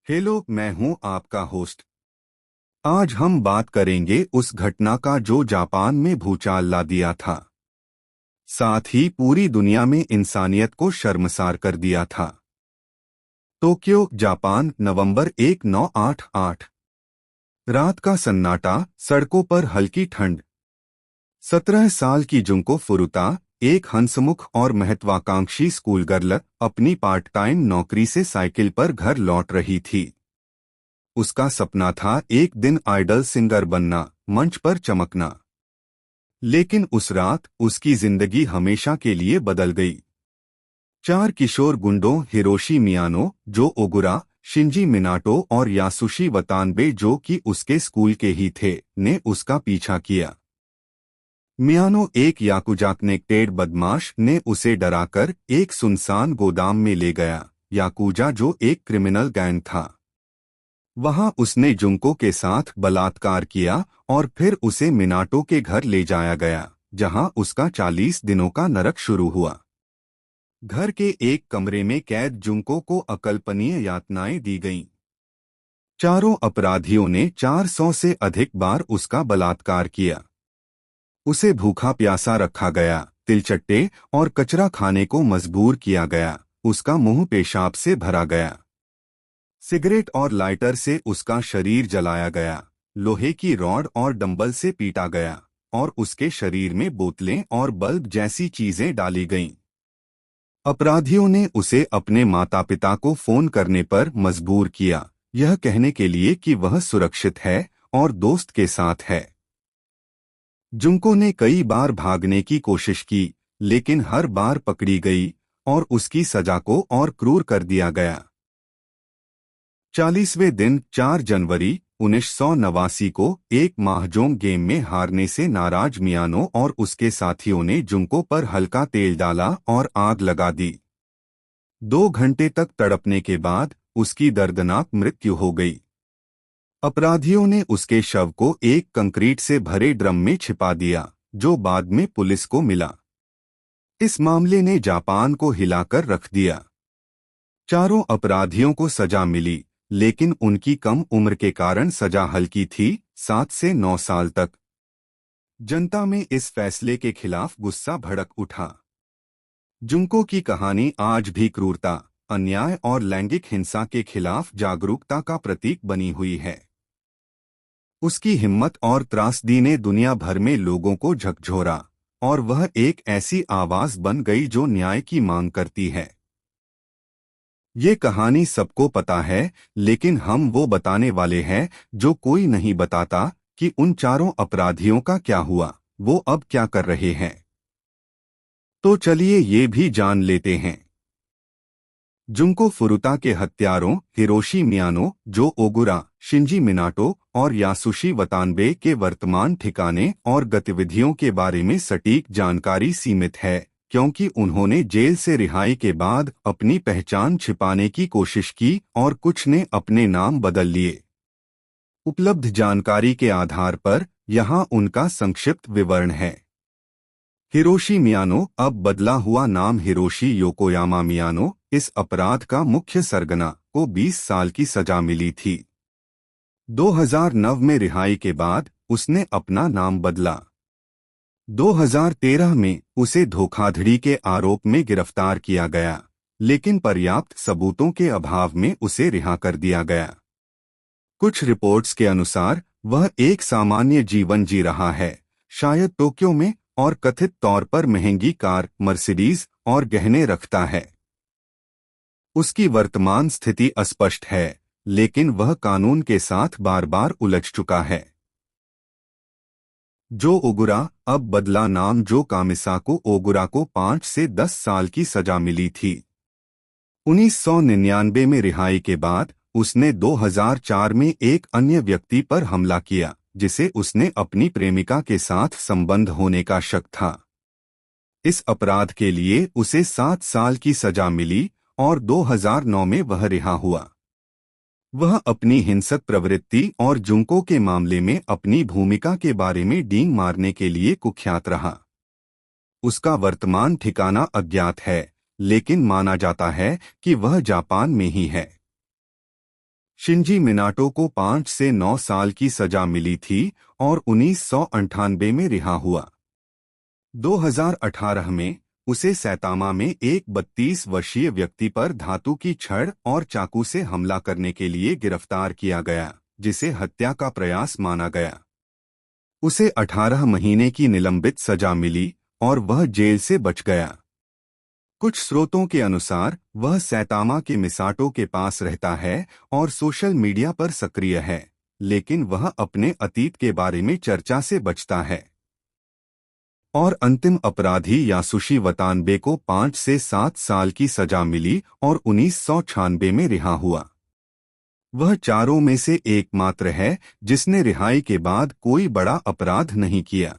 Hello, मैं हूं आपका होस्ट। आज हम बात करेंगे उस घटना का जो जापान में भूचाल ला दिया था, साथ ही पूरी दुनिया में इंसानियत को शर्मसार कर दिया था। टोक्यो, जापान, नवंबर 1988। रात का सन्नाटा, सड़कों पर हल्की ठंड। 17 साल की जुंको फुरुता, एक हंसमुख और महत्वाकांक्षी स्कूल गर्ल, अपनी पार्ट टाइम नौकरी से साइकिल पर घर लौट रही थी। उसका सपना था एक दिन आइडल सिंगर बनना, मंच पर चमकना। लेकिन उस रात उसकी जिंदगी हमेशा के लिए बदल गई। चार किशोर गुंडों, हिरोशी मियानो, जो ओगुरा, शिंजी मिनाटो और यासुशी वतानबे, जो कि उसके स्कूल के ही थे, ने उसका पीछा किया। मियानो, एक याकुजा कनेक्टेड बदमाश, ने उसे डराकर एक सुनसान गोदाम में ले गया। याकुजा, जो एक क्रिमिनल गैंग था। वहां उसने जुंको के साथ बलात्कार किया और फिर उसे मिनाटो के घर ले जाया गया, जहां उसका 40 दिनों का नरक शुरू हुआ। घर के एक कमरे में कैद जुंको को अकल्पनीय यातनाएं दी गईं। चारों अपराधियों ने 400 से अधिक बार उसका बलात्कार किया। उसे भूखा प्यासा रखा गया, तिलचट्टे और कचरा खाने को मजबूर किया गया। उसका मुंह पेशाब से भरा गया। सिगरेट और लाइटर से उसका शरीर जलाया गया। लोहे की रॉड और डंबल से पीटा गया और उसके शरीर में बोतलें और बल्ब जैसी चीजें डाली गईं। अपराधियों ने उसे अपने माता पिता को फोन करने पर मजबूर किया, यह कहने के लिए कि वह सुरक्षित है और दोस्त के साथ है। जुंको ने कई बार भागने की कोशिश की, लेकिन हर बार पकड़ी गई और उसकी सजा को और क्रूर कर दिया गया। 40वें दिन, 4 जनवरी 1989 को एक माहजोंग गेम में हारने से नाराज मियानो और उसके साथियों ने जुंको पर हल्का तेल डाला और आग लगा दी। 2 घंटे तक तड़पने के बाद उसकी दर्दनाक मृत्यु हो गई। अपराधियों ने उसके शव को एक कंक्रीट से भरे ड्रम में छिपा दिया, जो बाद में पुलिस को मिला। इस मामले ने जापान को हिलाकर रख दिया। चारों अपराधियों को सजा मिली, लेकिन उनकी कम उम्र के कारण सजा हल्की थी, 7 से 9 साल तक। जनता में इस फैसले के खिलाफ गुस्सा भड़क उठा। जुंको की कहानी आज भी क्रूरता, अन्याय और लैंगिक हिंसा के खिलाफ जागरूकता का प्रतीक बनी हुई है। उसकी हिम्मत और त्रासदी ने दुनिया भर में लोगों को झकझोरा, और वह एक ऐसी आवाज बन गई जो न्याय की मांग करती है। ये कहानी सबको पता है, लेकिन हम वो बताने वाले हैं जो कोई नहीं बताता, कि उन चारों अपराधियों का क्या हुआ, वो अब क्या कर रहे हैं। तो चलिए ये भी जान लेते हैं। जुंको फुरुता के हत्यारों, हिरोशी मियानो, जो ओगुरा, शिंजी मिनाटो और यासुशी वतानबे के वर्तमान ठिकाने और गतिविधियों के बारे में सटीक जानकारी सीमित है, क्योंकि उन्होंने जेल से रिहाई के बाद अपनी पहचान छिपाने की कोशिश की और कुछ ने अपने नाम बदल लिए। उपलब्ध जानकारी के आधार पर यहाँ उनका संक्षिप्त विवरण है। हिरोशी मियानो, अब बदला हुआ नाम हिरोशी योकोयामा मियानो, इस अपराध का मुख्य सरगना, को 20 साल की सजा मिली थी। 2009 में रिहाई के बाद उसने अपना नाम बदला। 2013 में उसे धोखाधड़ी के आरोप में गिरफ्तार किया गया, लेकिन पर्याप्त सबूतों के अभाव में उसे रिहा कर दिया गया। कुछ रिपोर्ट्स के अनुसार वह एक सामान्य जीवन जी रहा है, शायद टोक्यो में, और कथित तौर पर महंगी कार, मर्सिडीज और गहने रखता है। उसकी वर्तमान स्थिति अस्पष्ट है, लेकिन वह कानून के साथ बार बार उलझ चुका है। जो ओगुरा, अब बदला नाम जो कामिसाको ओगुरा, को 5 से 10 साल की सजा मिली थी। 1999 में रिहाई के बाद उसने 2004 में एक अन्य व्यक्ति पर हमला किया, जिसे उसने अपनी प्रेमिका के साथ संबंध होने का शक था। इस अपराध के लिए उसे 7 साल की सजा मिली और 2009 में वह रिहा हुआ। वह अपनी हिंसक प्रवृत्ति और जुंको के मामले में अपनी भूमिका के बारे में डींग मारने के लिए कुख्यात रहा। उसका वर्तमान ठिकाना अज्ञात है, लेकिन माना जाता है कि वह जापान में ही है। शिंजी मिनाटो को 5 से 9 साल की सजा मिली थी और 1998 में रिहा हुआ। 2018 में उसे सैतामा में एक 32 वर्षीय व्यक्ति पर धातु की छड़ और चाकू से हमला करने के लिए गिरफ्तार किया गया, जिसे हत्या का प्रयास माना गया। उसे 18 महीने की निलंबित सजा मिली और वह जेल से बच गया। कुछ स्रोतों के अनुसार वह सैतामा के मिसाटो के पास रहता है और सोशल मीडिया पर सक्रिय है, लेकिन वह अपने अतीत के बारे में चर्चा से बचता है। और अंतिम अपराधी यासुशी वतानबे को 5 से 7 साल की सजा मिली और 1996 में रिहा हुआ। वह चारों में से एकमात्र है जिसने रिहाई के बाद कोई बड़ा अपराध नहीं किया।